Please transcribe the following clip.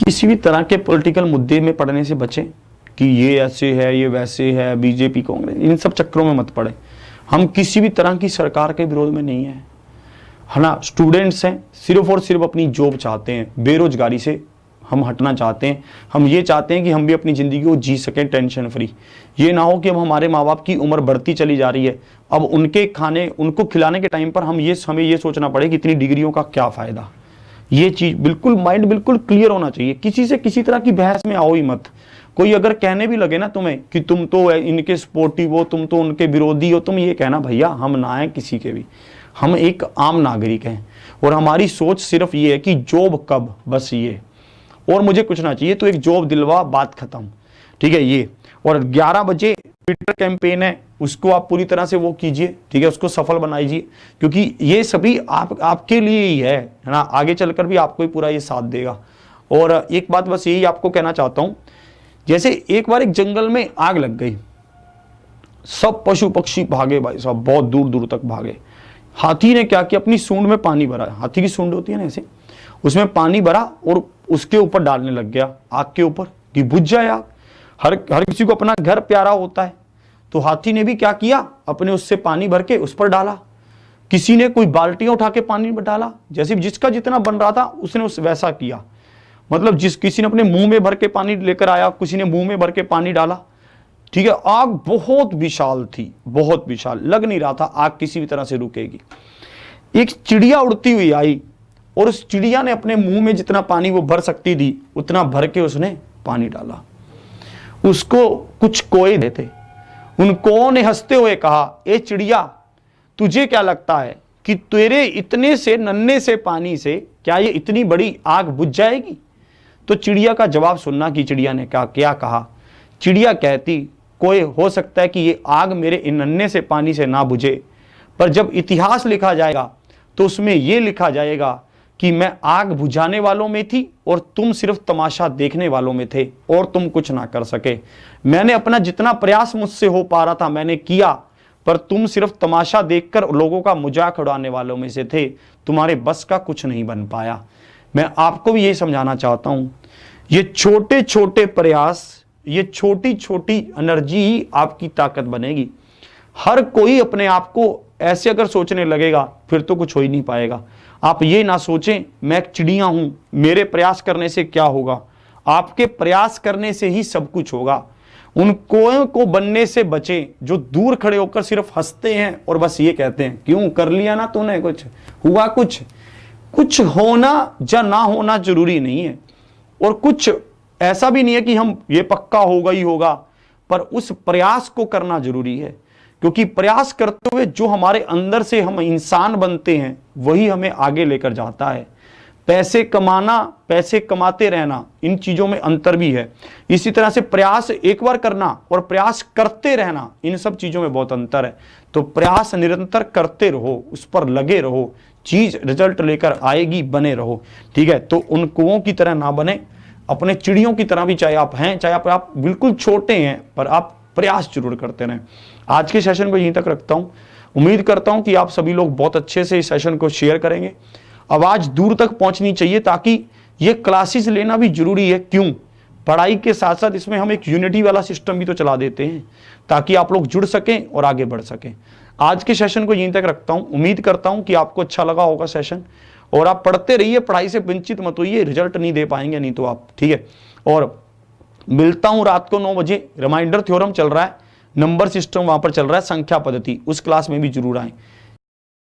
किसी भी तरह के पॉलिटिकल मुद्दे में पड़ने से बचें कि ये ऐसे है, ये वैसे है, बीजेपी कांग्रेस, इन सब चक्करों में मत पड़े। हम किसी भी तरह की सरकार के विरोध में नहीं है ना। स्टूडेंट्स हैं, सिर्फ और सिर्फ अपनी जॉब चाहते हैं, बेरोजगारी से हम हटना चाहते हैं। हम ये चाहते हैं कि हम भी अपनी ज़िंदगी को जी सकें टेंशन फ्री। ये ना हो कि अब हमारे माँ बाप की उम्र बढ़ती चली जा रही है, अब उनके खाने उनको खिलाने के टाइम पर हमें ये सोचना पड़े कि इतनी डिग्रियों का क्या फ़ायदा। ये चीज़ बिल्कुल माइंड बिल्कुल क्लियर होना चाहिए। किसी से किसी तरह की बहस में आओ ही मत। कोई अगर कहने भी लगे ना तुम्हें कि तुम तो इनके सपोर्टिव हो, तुम तो उनके विरोधी हो, तुम ये कहना भैया हम ना हैं किसी के भी, हम एक आम नागरिक हैं और हमारी सोच सिर्फ ये है कि जॉब कब, बस ये, और मुझे कुछ ना चाहिए, तो एक जॉब दिलवा, बात खत्म। ठीक है ये। और 11 बजे ट्विटर कैंपेन है, उसको आप पूरी तरह से वो कीजिए, ठीक है, उसको सफल बनाइए, क्योंकि ये सभी आपके लिए ही है ना। आगे चलकर भी आपको ही पूरा ये साथ देगा। और एक बात बस यही आपको कहना चाहता हूं, जैसे एक बार एक जंगल में आग लग गई, सब पशु पक्षी भागे भाई साहब, बहुत दूर दूर तक भागे। हाथी ने क्या किया, अपनी सूंड में पानी भरा, हाथी की सूंड होती है ना ऐसे, उसमें पानी भरा और उसके ऊपर डालने लग गया, आग के ऊपर, कि बुझ जाए आग। हर किसी को अपना घर प्यारा होता है, तो हाथी ने भी क्या किया, अपने उससे पानी भर के उस पर डाला। किसी ने कोई बाल्टियां उठा के पानी में डाला, जैसे जिसका जितना बन रहा था उसने उस वैसा किया। मतलब किसी ने अपने मुंह में भर के पानी लेकर आया, किसी ने मुंह में भर के पानी डाला। ठीक है, आग बहुत विशाल थी, बहुत विशाल, लग नहीं रहा था आग किसी भी तरह से रुकेगी। एक चिड़िया उड़ती हुई आई और उस चिड़िया ने अपने मुंह में जितना पानी वो भर सकती थी उतना भर के उसने पानी डाला। उसको कुछ कोए देते, उन कौओं ने हंसते हुए कहा, ए चिड़िया, तुझे क्या लगता है कि तेरे इतने से नन्हे से पानी से क्या ये इतनी बड़ी आग बुझ जाएगी? तो चिड़िया का जवाब सुनना कि चिड़िया ने क्या कहा। चिड़िया कहती, कोई हो सकता है कि ये आग मेरे इन नन्हे से पानी से ना बुझे, पर जब इतिहास लिखा जाएगा तो उसमें यह लिखा जाएगा कि मैं आग बुझाने वालों में थी और तुम सिर्फ तमाशा देखने वालों में थे और तुम कुछ ना कर सके। मैंने अपना जितना प्रयास मुझसे हो पा रहा था मैंने किया, पर तुम सिर्फ तमाशा देखकर लोगों का मजाक उड़ाने वालों में से थे, तुम्हारे बस का कुछ नहीं बन पाया। मैं आपको भी यही समझाना चाहता हूं, ये छोटे छोटे प्रयास, ये छोटी छोटी एनर्जी ही आपकी ताकत बनेगी। हर कोई अपने आप को ऐसे अगर सोचने लगेगा फिर तो कुछ हो ही नहीं पाएगा। आप ये ना सोचें मैं एक चिड़िया हूं, मेरे प्रयास करने से क्या होगा। आपके प्रयास करने से ही सब कुछ होगा। उन कोयों को बनने से बचें जो दूर खड़े होकर सिर्फ हंसते हैं और बस ये कहते हैं, क्यों कर लिया ना तूने, कुछ हुआ, कुछ होना या ना होना जरूरी नहीं है। और कुछ ऐसा भी नहीं है कि हम ये पक्का होगा ही होगा, पर उस प्रयास को करना जरूरी है, क्योंकि प्रयास करते हुए जो हमारे अंदर से हम इंसान बनते हैं वही हमें आगे लेकर जाता है। पैसे कमाना, पैसे कमाते रहना, इन चीजों में अंतर भी है। इसी तरह से प्रयास एक बार करना और प्रयास करते रहना, इन सब चीजों में बहुत अंतर है। तो प्रयास निरंतर करते रहो, उस पर लगे रहो, चीज रिजल्ट लेकर आएगी, बने रहो। ठीक है, तो उन कुओं की तरह ना बने, अपने चिड़ियों की तरह भी, चाहे आप हैं चाहे आप बिल्कुल छोटे हैं, पर आप प्रयास जरूर करते रहें। आज के सेशन को यहीं तक रखता हूं। उम्मीद करता हूं कि आप सभी लोग बहुत अच्छे से इस सेशन को शेयर करेंगे। आवाज दूर तक पहुंचनी चाहिए, ताकि ये क्लासेस लेना भी जरूरी है। क्यों? पढ़ाई के साथ साथ इसमें हम एक यूनिटी वाला सिस्टम भी तो चला देते हैं, ताकि आप लोग जुड़ सकें और आगे बढ़ सकें। आज के सेशन को यहीं तक रखता हूं। उम्मीद करता हूं कि आपको अच्छा लगा होगा सेशन, और आप पढ़ते रहिए, पढ़ाई से वंचित मत होइए, रिजल्ट नहीं दे पाएंगे नहीं तो आप। ठीक है, और मिलता हूं रात को 9 बजे। रिमाइंडर थ्योरम चल रहा है, नंबर सिस्टम वहां पर चल रहा है, संख्या पद्धति, उस क्लास में भी जरूर आए।